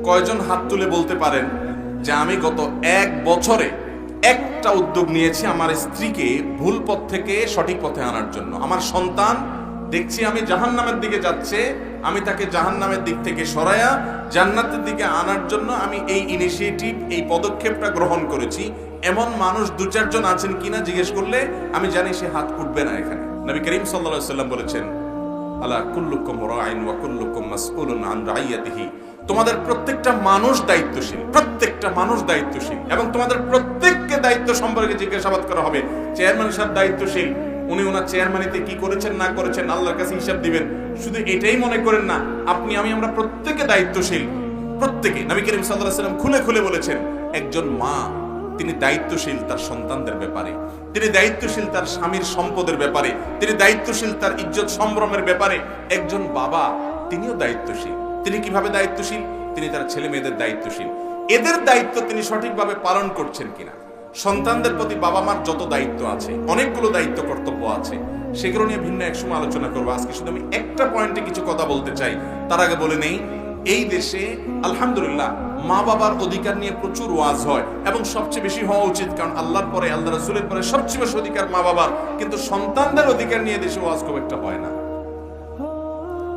কয়জন হাত তুলে বলতে পারেন যে আমি গত 1 বছরে একটা উদ্যোগ নিয়েছি আমার স্ত্রীকে ভুল পথ থেকে সঠিক পথে আনার জন্য? আমার সন্তান দেখছি আমি জাহান্নামের দিকে যাচ্ছে, আমি তাকে জাহান্নামের দিক থেকে সরায়া জান্নাতের দিকে আনার জন্য আমি এই ইনিশিয়েটিভ, এই পদক্ষেপটা গ্রহণ করেছি। এমন মানুষ 2-4 জন আছেন কিনা জিজ্ঞেস করলে আমি জানি সে হাত উঠবে না। এখানে নবী করিম সাল্লাল্লাহু আলাইহি ওয়াসাল্লাম বলেছেন, আলা কুল্লুকুম রাইন ওয়া কুল্লুকুম মাসউলুন আন রাইয়াতিহি। তোমাদের প্রত্যেকটা মানুষ দায়িত্বশীল, প্রত্যেকটা মানুষ দায়িত্বশীল, এবং তোমাদের প্রত্যেককে দায়িত্ব সম্পর্কে জিজ্ঞাসাবাদ করা হবে। চেয়ারম্যান সাহেব দায়িত্বশীল, উনি ওনার চেয়ারম্যানিতে কি করেছেন না করেছেন আল্লাহর কাছে হিসাব দিবেন। শুধু এটাই মনে করেন না, আপনি আমি আমরা প্রত্যেকে দায়িত্বশীল, প্রত্যেকে। নবী করিম সাল্লাল্লাহু আলাইহি ওয়াসাল্লাম খুলে খুলে বলেছেন, একজন মা তিনি দায়িত্বশীল তার সন্তানদের ব্যাপারে, তিনি দায়িত্বশীল তার স্বামীর সম্পদের ব্যাপারে, তিনি দায়িত্বশীল তার ইজ্জত সম্ভ্রমের ব্যাপারে। একজন বাবা তিনিও দায়িত্বশীল। তিনি কিভাবে দায়িত্বশীল? তিনি তার ছেলে মেয়েদের দায়িত্বশীল। এদের দায়িত্ব তিনি সঠিকভাবে পালন করছেন কিনা। সন্তানদের প্রতি বাবা মার যত দায়িত্ব আছে, অনেকগুলো দায়িত্ব কর্তব্য আছে, সেগুলো নিয়ে ভিন্ন এক সময় আলোচনা করবো। আজকে শুধু আমি একটা পয়েন্টে কিছু কথা বলতে চাই। তার আগে বলে নেই, এই দেশে আলহামদুলিল্লাহ মা বাবার অধিকার নিয়ে প্রচুর ওয়াজ হয়, এবং সবচেয়ে বেশি হওয়া উচিত, কারণ আল্লাহর পরে, আল্লাহ রাসূলের পরে সবচেয়ে বেশি অধিকার মা বাবার। কিন্তু সন্তানদের অধিকার নিয়ে দেশে ওয়াজ খুব একটা হয় না।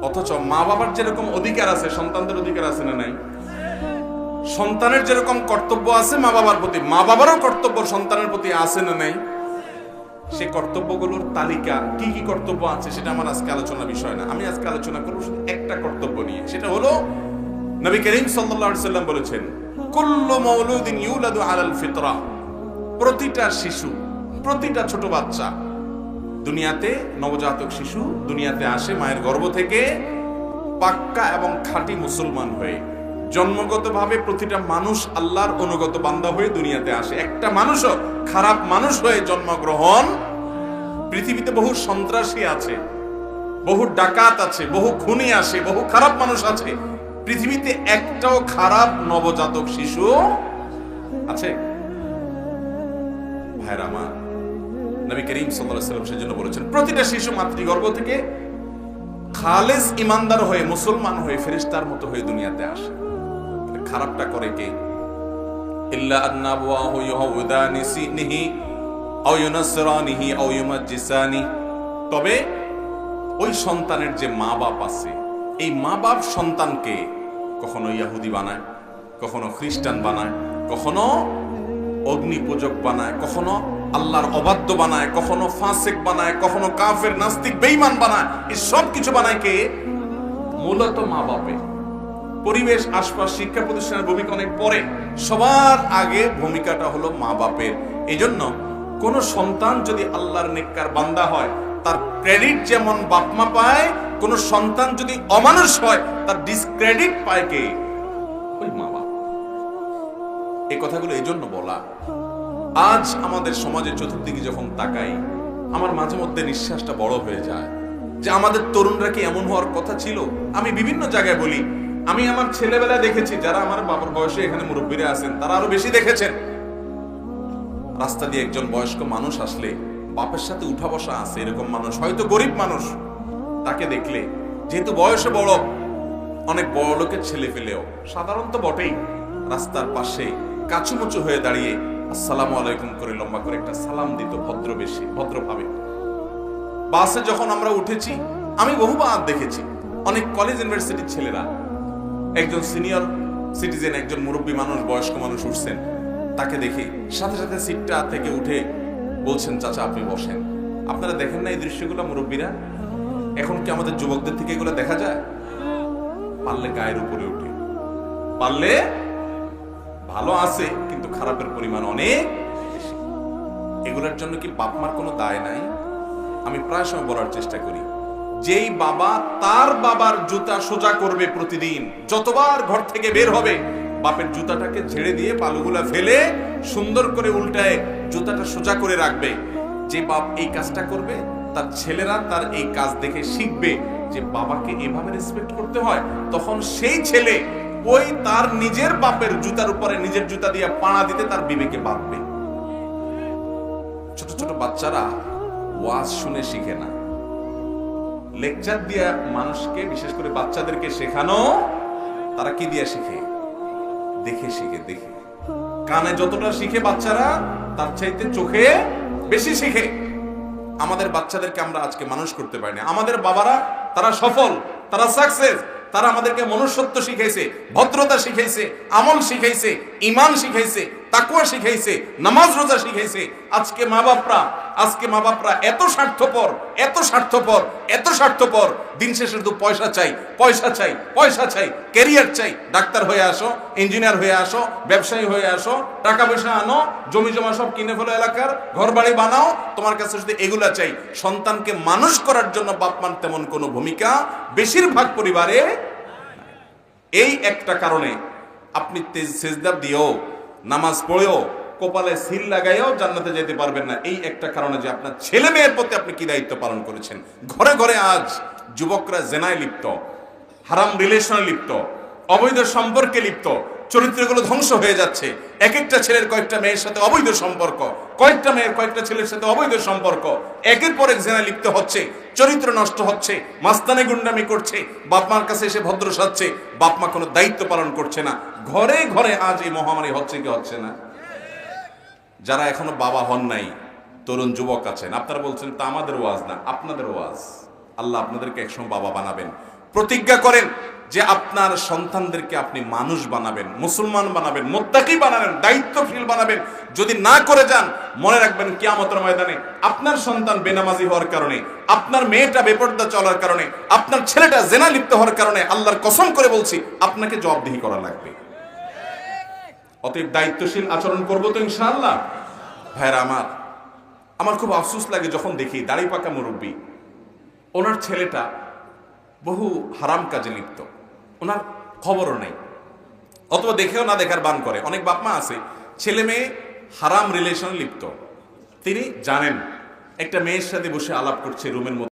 অথচ মা বাবার যেরকম অধিকার আছে, সন্তানদের অধিকার আছে না নাই? সন্তানের যেরকম কর্তব্য আছে মা বাবার প্রতি, মা বাবারও কর্তব্য সন্তানের প্রতি আছে না নাই? সেই কর্তব্যগুলোর তালিকা, কি কি কর্তব্য আছে, সেটা আমার আজকে আলোচনার বিষয় না। আমি আজকে আলোচনা করব শুধু একটা কর্তব্য নিয়ে। সেটা হলো, নবী করিম সাল্লাল্লাহু আলাইহি ওয়াসাল্লাম বলেছেন, কুল্লু মাউলুদিন ইউলাদু আলাল ফিতরা। প্রতিটা শিশু, প্রতিটা ছোট বাচ্চা দুনিয়াতে, নবজাতক শিশু দুনিয়াতে আসে মায়ের গর্ভ থেকে পাক্কা এবং খাঁটি মুসলমান হয়ে। জন্মগতভাবে প্রতিটা মানুষ আল্লাহর অনুগত বান্দা হয়ে দুনিয়াতে আসে। একটা মানুষও খারাপ মানুষ হয়ে জন্মগ্রহণ। পৃথিবীতে বহু সন্ত্রাসী আছে, বহু ডাকাত আছে, বহু খুনি আছে, বহু খারাপ মানুষ আছে। পৃথিবীতে একটাও খারাপ নবজাতক শিশু আছে? ভাইরা আমার, নবী করিম সাল্লাল্লাহু আলাইহি ওয়াসাল্লাম সেজন্য বলেছেন, প্রতিটা শিশু মাতৃগর্ভ থেকে খালেস ইমানদার হয়ে, মুসলমান হয়ে, ফেরেশতার মতো হয়ে দুনিয়াতে আসে। খারাপটা করে কে? ইল্লা আন্নাবুহু ইউহাউদানিহি আও ইউনাসরানিহি আও ইউমাজ্জিসানি। তবে ওই সন্তানের যে মা বাপ আছে, এই মা বাপ সন্তানকে কখনো ইহুদি বানায়, কখনো খ্রিস্টান বানায়, কখনো অগ্নি পূজক বানায়, কখনো আল্লাহর অবাধ্য বানায়, কখনো ফাসিক বানায়, কখনো কাফের নাস্তিক বেঈমান বানায়। এই সব কিছু বানায় কে? মূলত মা বাপে। পরিবেশ, আশপাশ, শিক্ষা প্রতিষ্ঠানের ভূমিকা অনেক পরে, সবার আগে ভূমিকাটা হলো মা বাপের। এই জন্য কোন সন্তান যদি আল্লাহর নেককার বান্দা হয়, তার ক্রেডিট যেমন বাপ মা পায়, কোন সন্তান যদি অমানুষ হয়, তার ডিসক্রেডিট পায় কে? ওই মা বাপ। এই কথাগুলো এই জন্য বলা, আজ আমাদের সমাজে চতুর্দিকে যখন তাকাই, আমার মাঝে মধ্যে নিঃশ্বাসটা বড় হয়ে যায় যে আমাদের তরুণরা কি এমন হওয়ার কথা ছিল? আমি বিভিন্ন জায়গায় বলি, আমি আমার ছেলেবেলায় দেখেছি, যারা আমার বাবার বয়সে এখানে মুরব্বীরা আছেন তারা আরো বেশি দেখেছেন। রাস্তা দিয়ে একজন বয়স্ক মানুষ আসলে বাপের সাথে উঠা বসা আছে এরকম মানুষ, হয়তো গরিব মানুষ, তাকে দেখলে যেহেতু বয়সে বড়, অনেক বড় লোকের ছেলে পেলেও সাধারণত বটেই, রাস্তার পাশে কাছুমুচু হয়ে দাঁড়িয়ে আসসালামু আলাইকুম করে লম্বা করে একটা সালাম দিত, ভদ্রভাবে। বাসে যখন আমরা উঠেছি, আমি বহুবার দেখেছি অনেক কলেজ ইউনিভার্সিটির ছেলেরা, একজন সিনিয়র সিটিজেন, একজন মুরব্বী মানুষ, বয়স্ক মানুষ উঠছেন, তাকে দেখে সাথে সাথে সিটটা থেকে উঠে বলছেন, চাচা আপনি বসেন। আপনারা দেখেন না এই দৃশ্যগুলো মুরব্বীরা? এখন কি আমাদের যুবকদের থেকে এগুলো দেখা যায়? পারলে গায়ের উপরে উঠে, পারলে ভালো আছে, কিন্তু খারাপের পরিমাণ অনেক বেশি। এগুলোর জন্য কি বাপ মার কোনো দায় নাই? আমি প্রায় সময় বলার চেষ্টা করি, যেই বাবা তার বাবার জুতা সোজা করবে প্রতিদিন, যতবার ঘর থেকে বের হবে, বাপের জুতাটাকে ঝেড়ে দিয়ে পালুগুলা ফেলে সুন্দর করে উল্টায় জুতাটা সোজা করে রাখবে, যে বাপ এই কাজটা করবে, তার ছেলেরা তার এই কাজ দেখে শিখবে যে বাবাকে এভাবে রেসপেক্ট করতে হয়। তখন সেই ছেলে ওই তার নিজের বাপের জুতার উপরে নিজের জুতা দিয়ে পাড়া দিতে তার বিবেকে বাঁধবে। ছোট ছোট বাচ্চারা ওয়াজ শুনে শিখে না, লেকচার দিয়া মানুষকে, বিশেষ করে বাচ্চাদেরকে শেখানো, তারা কি দিয়ে শিখে? দেখে শিখে, দেখে। কানে যতটা শিখে বাচ্চারা, তার চাইতে চোখে বেশি শিখে। আমাদের বাচ্চাদেরকে আমরা আজকে মানুষ করতে পারি না। আমাদের বাবারা তারা সফল, তারা সাকসেস, তারা আমাদেরকে মনুষ্যত্ব শিখাইছে, ভদ্রতা শিখাইছে, আমল শিখাইছে, ঈমান শিখাইছে, তাকওয়া শিখাইছে, নামাজ রোজা শিখাইছে। আজকে মা বাপরা এত স্বার্থপর, এত স্বার্থপর, এত স্বার্থপর। দিন শেষে শুধু পয়সা চাই, পয়সা চাই, পয়সা চাই, ক্যারিয়ার চাই। ডাক্তার হয়ে আসো, ইঞ্জিনিয়ার হয়ে আসো, ব্যবসায়ী হয়ে আসো, টাকা পয়সা আনো, জমি জমা সব কিনে ফেলো, এলাকার ঘর বাড়ি বানাও। তোমার কাছে শুধু এগুলা চাই। সন্তানকে মানুষ করার জন্য বাপ মার তেমন কোনো ভূমিকা বেশিরভাগ পরিবারে। এই একটা কারণে আপনি সেজদা দিয়েও, নামাজ পড়েও, কপালে সিল লাগাইও জান্নাতে যেতে পারবেন না। এই একটা কারণে যে আপনার ছেলে মেয়ের প্রতি আপনি কি দায়িত্ব পালন করেছেন। ঘরে ঘরে আজ যুবকরা জেনায় লিপ্ত, হারাম রিলেশনে লিপ্ত, অবৈধ সম্পর্কে লিপ্ত, চরিত্রগুলো ধ্বংস হয়ে যাচ্ছে। এক একটা ছেলের কয়েকটা মেয়ের সাথে অবৈধ সম্পর্ক, কয়েকটা মেয়ের কয়েকটা ছেলের সাথে অবৈধ সম্পর্ক, একের পর এক জেনায় লিপ্ত হচ্ছে, চরিত্র নষ্ট হচ্ছে, মাস্তানি গুন্ডামি করছে, বাপ মার কাছে এসে ভদ্র সাজছে, বাপ মা কোনো দায়িত্ব পালন করছে না। ঘরে ঘরে আজ এই মহামারী হচ্ছে কি হচ্ছে না? যারা এখনো বাবা হন নাই, তরুণ যুবক আছেন, আপনারা বলছেন তা আমাদের ওয়াজ না, আপনাদের ওয়াজ। আল্লাহ আপনাদেরকে একসময় বাবা বানাবেন। প্রতিজ্ঞা করেন যে আপনার সন্তানদেরকে আপনি মানুষ বানাবেন, মুসলমান বানাবেন, মুত্তাকি বানাবেন, দায়িত্বশীল বানাবেন। যদি না করে যান, মনে রাখবেন কিয়ামতের ময়দানে আপনার সন্তান বেনামাজি হওয়ার কারণে, আপনার মেয়েটা বেপরদা চলার কারণে, আপনার ছেলেটা জেনা লিপ্ত হওয়ার কারণে, আল্লাহর কসম করে বলছি, আপনাকে জবাবদিহি করা লাগবে। অতএব দায়িত্বশীল আচরণ করবো তো ইনশাআল্লাহ। ভাইরা আমার খুব আফসোস লাগে যখন দেখি দাড়ি পাকা মুরব্বী, ওনার ছেলেটা বহু হারাম কাজে লিপ্ত, ওনার খবরও নেই, অথবা দেখেও না দেখার বান করে। অনেক বাপ মা আছে ছেলে মেয়ে হারাম রিলেশনে লিপ্ত, তিনি জানেন একটা মেয়ের সাথে বসে আলাপ করছে রুমের মধ্যে।